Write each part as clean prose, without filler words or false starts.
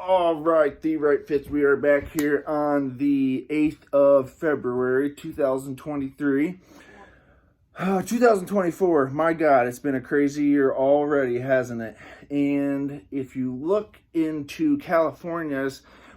All right, the right fits. We are back here on the 8th of February, 2023. 2024, my God, it's been a crazy year already, hasn't it? And if you look into California, I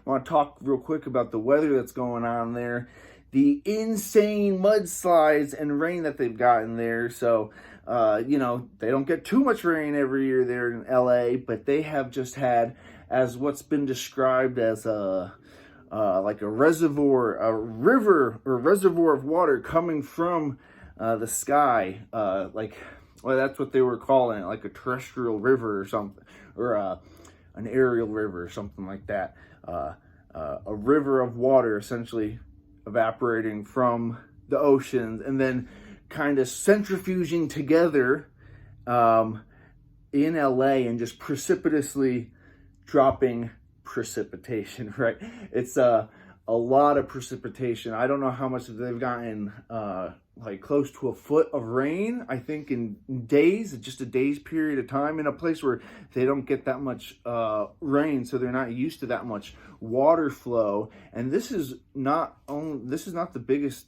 want to talk real quick about the weather that's going on there. The insane mudslides and rain that they've gotten there. So, they don't get too much rain every year there in LA, but they have just had, as what's been described as like a reservoir, a river or reservoir of water coming from the sky, that's what they were calling it, like a terrestrial river or something, or an aerial river or something like that. A river of water essentially evaporating from the oceans and then kind of centrifuging together in LA and just precipitously dropping precipitation, right? It's a lot of precipitation. I don't know how much they've gotten, like close to a foot of rain, I think in days, just a day's period of time, in a place where they don't get that much rain, so they're not used to that much water flow. And this is not the biggest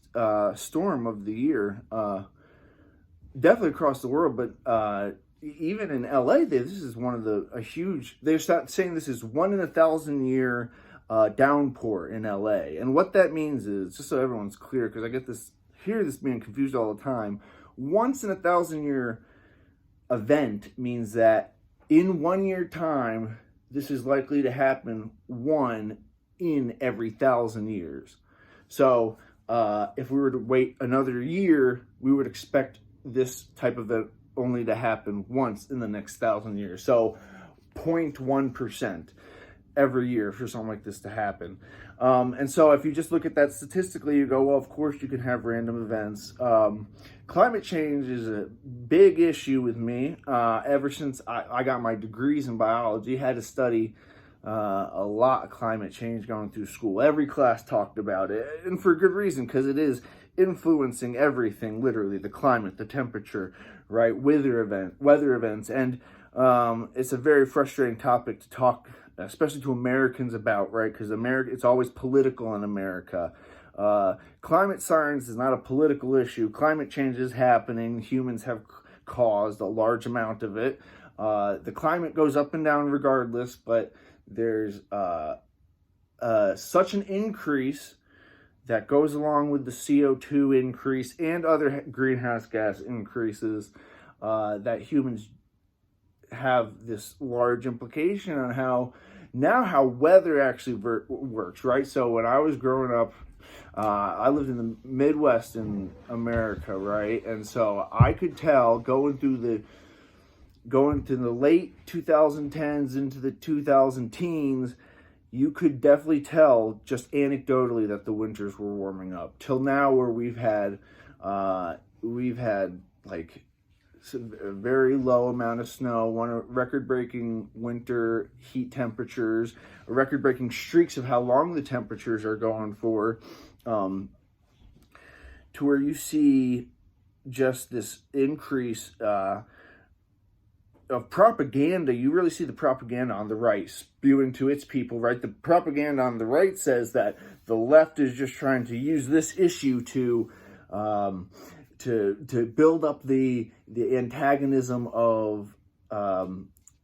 storm of the year, definitely across the world, but even in LA, this is one of a huge, they're saying this is 1 in 1,000 year downpour in LA. And what that means is, just so everyone's clear, because I hear this being confused all the time, once in 1,000 year event means that in 1 year time, this is likely to happen 1 in every 1,000 years. So if we were to wait another year, we would expect this type of event only to happen once in the next 1,000 years. So 0.1% every year for something like this to happen. And so if you just look at that statistically, you go, well, of course you can have random events. Climate change is a big issue with me. Ever since I got my degrees in biology, had to study a lot of climate change going through school. Every class talked about it, and for good reason, because it is influencing everything, literally, the climate, the temperature, right, weather events. And it's a very frustrating topic to talk, especially to Americans, about, right? Because it's always political in America. Climate science is not a political issue. Climate change is happening. Humans have caused a large amount of it. The climate goes up and down regardless, but there's such an increase that goes along with the CO2 increase and other greenhouse gas increases, that humans have this large implication on how weather actually works, right? So when I was growing up, I lived in the Midwest in America, right? And so I could tell going to the late 2010s into the 2010s, you could definitely tell just anecdotally that the winters were warming up till now, where we've had like a very low amount of snow, record-breaking winter heat temperatures, record-breaking streaks of how long the temperatures are going for, to where you see just this increase of propaganda. You really see the propaganda on the right spewing to its people, right? The propaganda on the right says that the left is just trying to use this issue to build up the antagonism of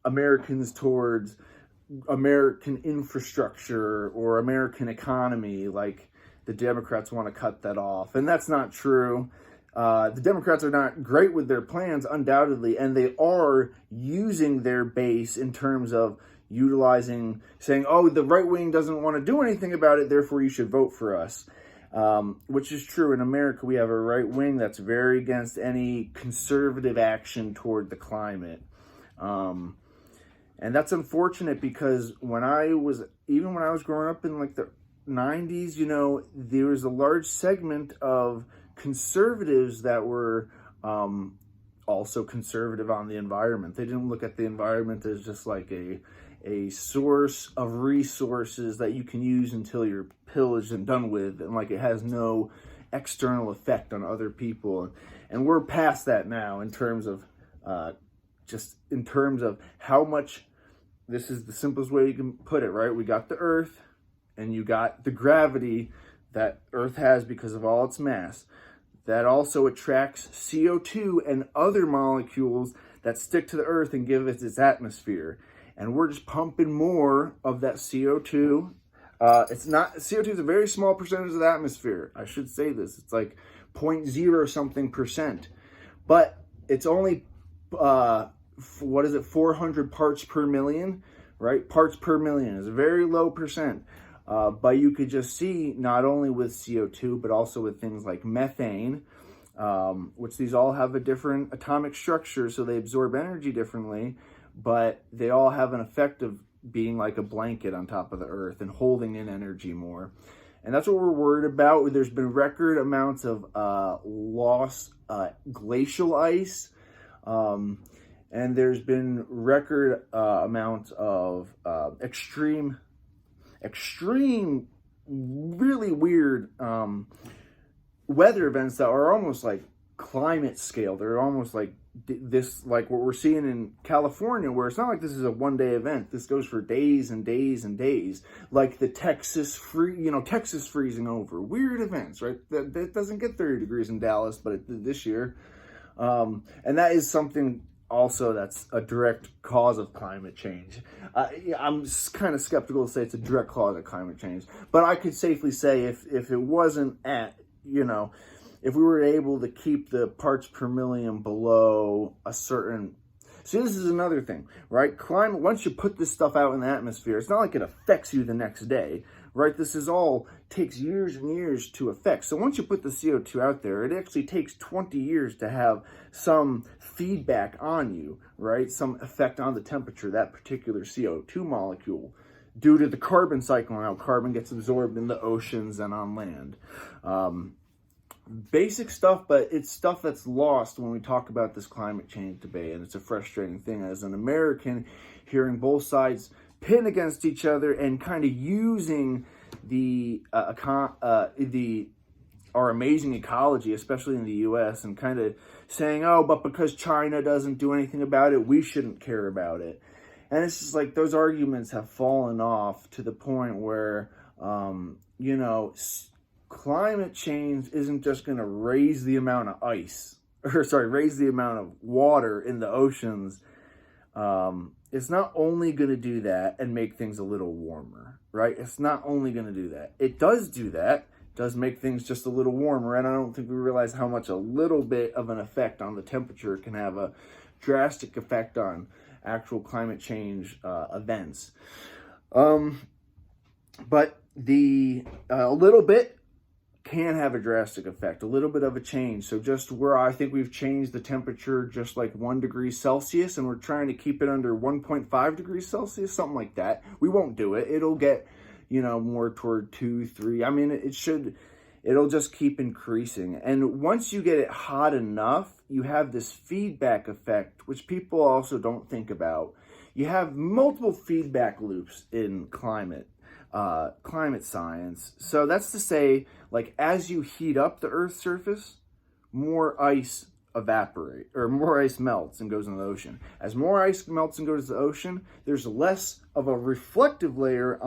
Americans towards American infrastructure or American economy. Like, the Democrats want to cut that off, and that's not true. The Democrats are not great with their plans, undoubtedly, and they are using their base in terms of saying, oh, the right wing doesn't want to do anything about it, therefore you should vote for us. Which is true. In America, we have a right wing that's very against any conservative action toward the climate. And that's unfortunate, because when I was growing up in like the 90s, there was a large segment of conservatives that were also conservative on the environment. They didn't look at the environment as just like a source of resources that you can use until you're pillaged and done with, and like it has no external effect on other people. And we're past that now in terms of how much this is the simplest way you can put it, right? We got the Earth, and you got the gravity that Earth has because of all its mass. That also attracts CO2 and other molecules that stick to the Earth and give it its atmosphere. And we're just pumping more of that CO2. CO2 is a very small percentage of the atmosphere. I should say this. It's like 0.0 something percent. But it's only, 400 parts per million, right? Parts per million is a very low percent. But you could just see, not only with CO2, but also with things like methane, which these all have a different atomic structure, so they absorb energy differently, but they all have an effect of being like a blanket on top of the Earth and holding in energy more. And that's what we're worried about. There's been record amounts of lost glacial ice, and there's been record amounts of extreme, really weird weather events that are almost like climate scale. They're almost like this, like what we're seeing in California, where it's not like this is a one-day event. This goes for days and days and days, like the Texas freezing over. Weird events, right? That doesn't get 30 degrees in Dallas, but it did this year. And that is something also that's a direct cause of climate change. I'm kind of skeptical to say it's a direct cause of climate change, but I could safely say if it wasn't if we were able to keep the parts per million below a certain... See, this is another thing, right? Climate, once you put this stuff out in the atmosphere, it's not like it affects you the next day, right? This is all takes years and years to affect. So once you put the CO2 out there, it actually takes 20 years to have some feedback on you, right? Some effect on the temperature, that particular CO2 molecule, due to the carbon cycle and how carbon gets absorbed in the oceans and on land. Basic stuff, but it's stuff that's lost when we talk about this climate change debate, and it's a frustrating thing as an American, hearing both sides pin against each other and kind of using our amazing ecology, especially in the U.S., and kind of saying, oh, but because China doesn't do anything about it, we shouldn't care about it. And it's just like those arguments have fallen off to the point where, climate change isn't just going to raise the amount of raise the amount of water in the oceans. It's not only going to do that and make things a little warmer, right? It's not only going to do that. It does do that, does make things just a little warmer, and I don't think we realize how much a little bit of an effect on the temperature can have a drastic effect on actual climate change events. But a little bit can have a drastic effect, a little bit of a change. So just where I think we've changed the temperature just like 1 degree Celsius, and we're trying to keep it under 1.5 degrees Celsius, something like that. We won't do it. It'll get, more toward 2, 3. I mean, it'll just keep increasing. And once you get it hot enough, you have this feedback effect, which people also don't think about. You have multiple feedback loops in climate science. So that's to say, like, as you heat up the Earth's surface, more ice melts and goes in the ocean. As more ice melts and goes to the ocean, there's less of a reflective layer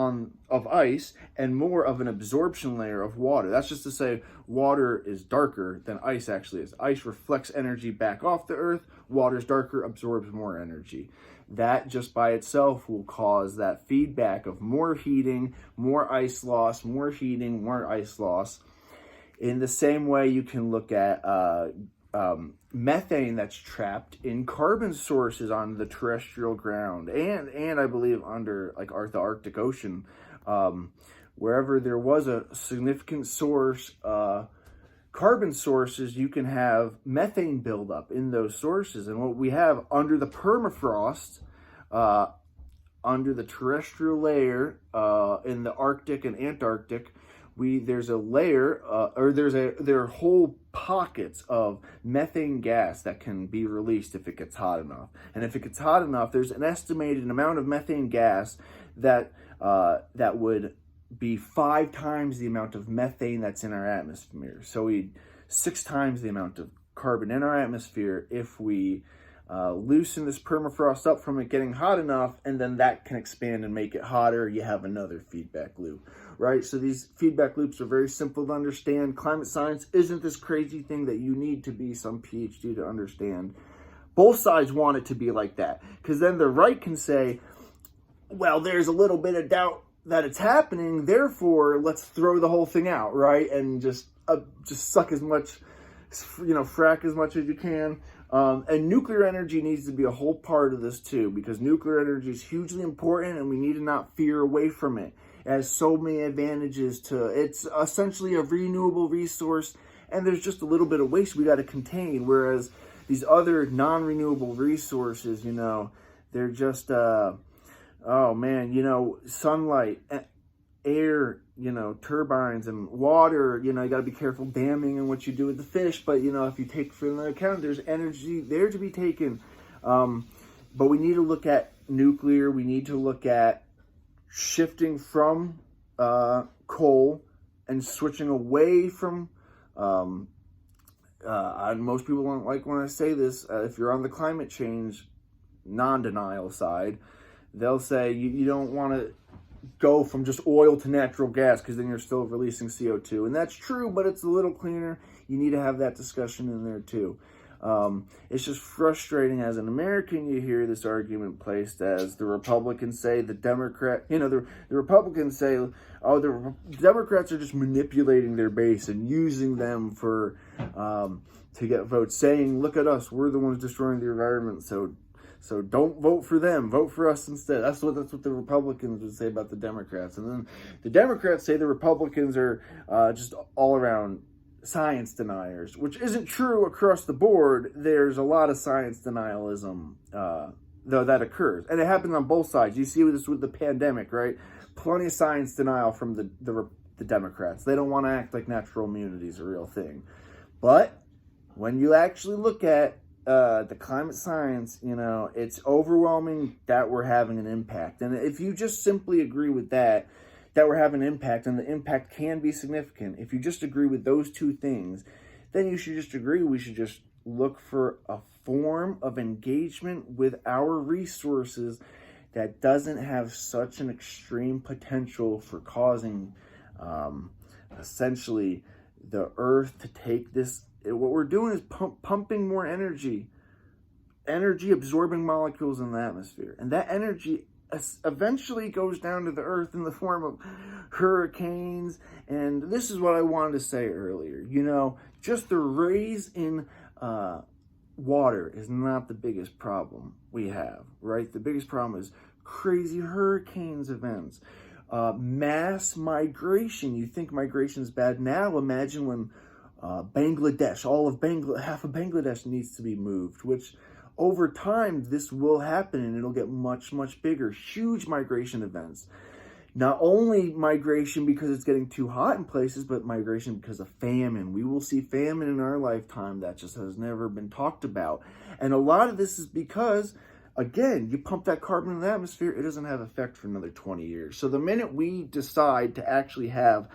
of ice and more of an absorption layer of water. That's just to say water is darker than ice actually is. Ice reflects energy back off the Earth. Water's darker, absorbs more energy. That just by itself will cause that feedback of more heating, more ice loss, more heating, more ice loss. In the same way, you can look at methane that's trapped in carbon sources on the terrestrial ground, and I believe under like the Arctic Ocean, wherever there was a significant source, carbon sources, you can have methane buildup in those sources. And what we have under the permafrost, under the terrestrial layer, in the Arctic and Antarctic, there's a layer, there are whole pockets of methane gas that can be released if it gets hot enough. And if it gets hot enough, there's an estimated amount of methane gas that would be 5 times the amount of methane that's in our atmosphere. So 6 times the amount of carbon in our atmosphere if we loosen this permafrost up from it getting hot enough, and then that can expand and make it hotter. You have another feedback loop, right? So these feedback loops are very simple to understand. Climate science isn't this crazy thing that you need to be some PhD to understand. Both sides want it to be like that, because then the right can say, well, there's a little bit of doubt that it's happening, therefore let's throw the whole thing out, right? And just suck as much, frack as much as you can. And nuclear energy needs to be a whole part of this too, because nuclear energy is hugely important and we need to not veer away from it. It has so many advantages to it. It's essentially a renewable resource, and there's just a little bit of waste we got to contain, whereas these other non-renewable resources, they're just, sunlight, air, turbines and water, you got to be careful damming and what you do with the fish. But, if you take into account, there's energy there to be taken. But we need to look at nuclear. We need to look at shifting from coal and switching away from, most people don't like when I say this, if you're on the climate change non-denial side, they'll say you don't want to go from just oil to natural gas because then you're still releasing CO2. And that's true, but it's a little cleaner. You need to have that discussion in there too. It's just frustrating as an American, you hear this argument placed as the Republicans say, the Republicans say, oh, the Democrats are just manipulating their base and using them for, to get votes, saying, look at us, we're the ones destroying the environment. So don't vote for them. Vote for us instead. That's what the Republicans would say about the Democrats. And then the Democrats say the Republicans are just all around science deniers, which isn't true across the board. There's a lot of science denialism though that occurs, and it happens on both sides. You see this with the pandemic, right? Plenty of science denial from the Democrats. They don't want to act like natural immunity is a real thing. But when you actually look at the climate science, it's overwhelming that we're having an impact. And if you just simply agree with that we're having an impact, and the impact can be significant, if you just agree with those two things, then you should just agree we should just look for a form of engagement with our resources that doesn't have such an extreme potential for causing essentially the earth to take this. What we're doing is pumping more energy absorbing molecules in the atmosphere, and that energy eventually goes down to the earth in the form of hurricanes. And this is what I wanted to say earlier, just the raise in water is not the biggest problem we have, right? The biggest problem is crazy hurricanes events, mass migration. You think migration is bad now, imagine when Bangladesh, half of Bangladesh needs to be moved, which over time this will happen, and it'll get much, much bigger. Huge migration events. Not only migration because it's getting too hot in places, but migration because of famine. We will see famine in our lifetime that just has never been talked about. And a lot of this is because, again, you pump that carbon in the atmosphere, it doesn't have effect for another 20 years. So the minute we decide to actually have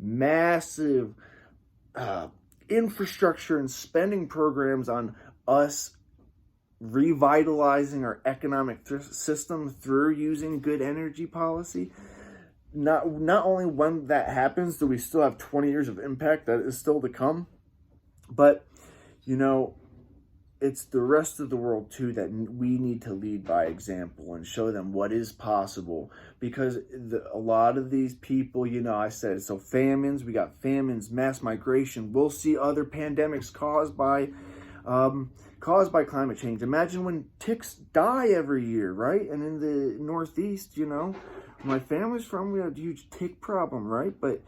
massive infrastructure and spending programs on us revitalizing our economic system through using good energy policy, not only when that happens do we still have 20 years of impact that is still to come, but it's the rest of the world too that we need to lead by example and show them what is possible. Because a lot of these people, I said, so famines, we got famines, mass migration. We'll see other pandemics caused by climate change. Imagine when ticks die every year, right? And in the Northeast, where my family's from, we have a huge tick problem, right? But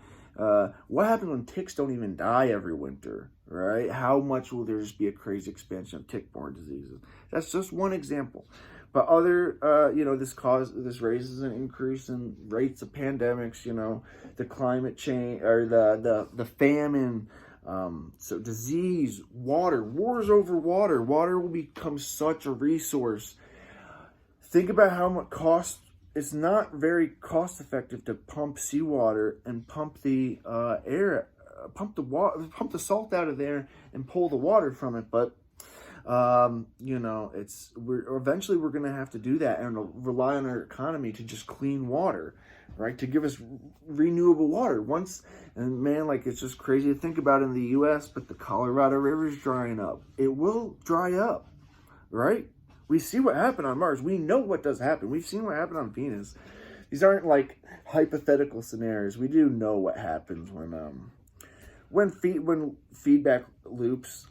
what happens when ticks don't even die every winter, right? How much will there just be a crazy expansion of tick-borne diseases? That's just one example. But other, this raises an increase in rates of pandemics, the climate change, or the famine, so disease, water, wars over water. Water will become such a resource. Think about how much cost. It's not very cost effective to pump seawater and pump the pump the salt out of there and pull the water from it. But You know, we're eventually going to have to do that and rely on our economy to just clean water, right? To give us renewable water. And man, like, it's just crazy to think about in the U.S., but the Colorado River is drying up. It will dry up, right? We see what happened on Mars. We know what does happen. We've seen what happened on Venus. These aren't like hypothetical scenarios. We do know what happens when feedback loops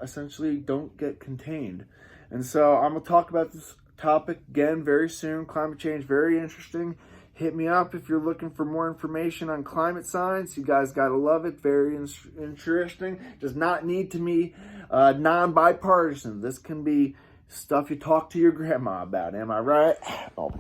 essentially don't get contained. And so I'm gonna talk about this topic again very soon. Climate change, very interesting. Hit me up if you're looking for more information on climate science. You guys gotta love it. Very interesting. Does not need to be non-bipartisan. This can be stuff you talk to your grandma about. Am I right? All right.